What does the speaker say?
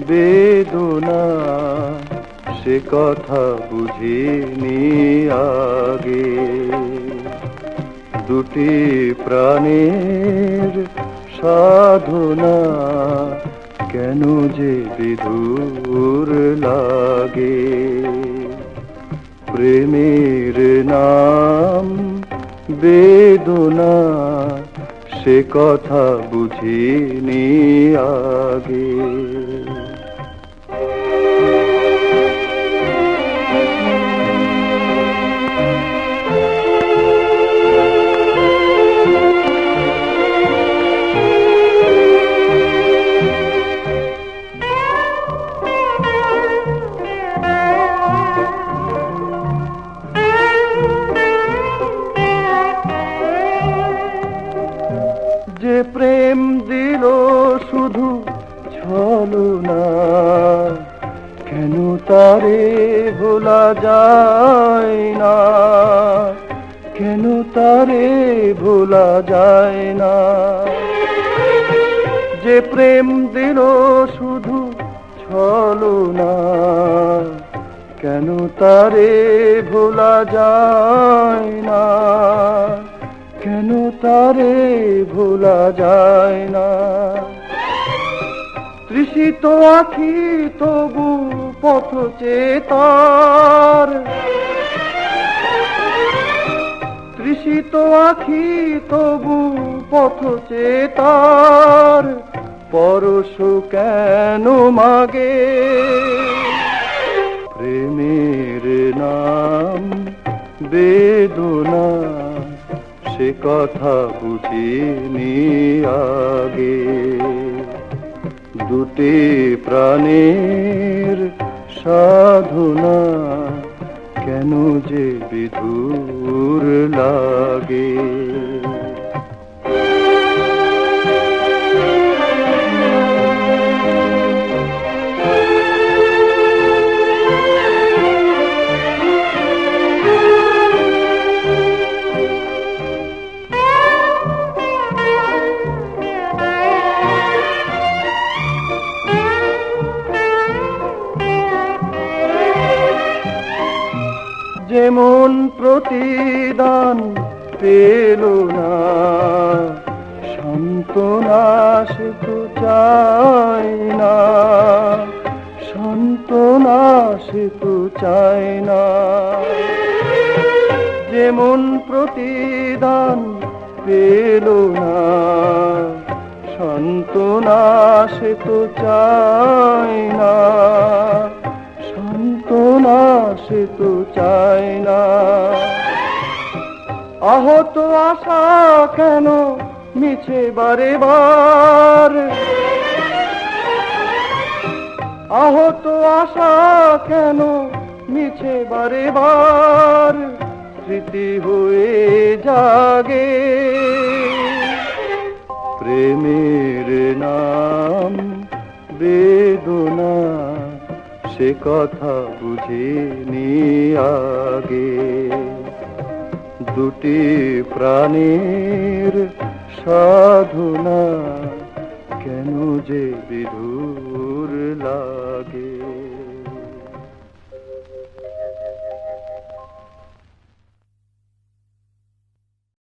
বেদনা সে কথা বুঝিনি আগে। দুটি প্রাণের সাধনা কেন যে বিধুর লাগে। প্রেমের নাম বেদনা সে কথা বুঝিনি আগে। যে প্রেম দিল শুধু ছলনা কেন তারে ভোলা যায় না, কেন তারে ভোলা যায় না। যে প্রেম দিল শুধু ছলনা কেন তারে ভোলা যায় না, কেন তারে ভোলা যায় না। তৃষিত আখি তবু পথ চেতার, তৃষিত আখি তবু পথ চেতার পরশ কেন মাগে। প্রেমের নাম বেদনা সে কথা বুঝিনি আগে। দুটি প্রাণের সাধনা কেন যে বিধুর লাগে। যেমন প্রতিদান পেল না সান্ত্বনা সে তো চায় না, সান্ত্বনা সে তো চায় না। যেমন প্রতিদান পেল না সান্ত্বনা সে তো চায় না, সান্ত্বনা সে তো চায় না। আহত আশা কেন মিছে বারে বার, আহত আশা কেন মিছে বারে বার স্মৃতি হয়ে জাগে। প্রেমের নাম বেদনা সে কথা বুঝিনি আগে। দুটি প্রাণের সাধনা কেন যে বিধুর লাগে।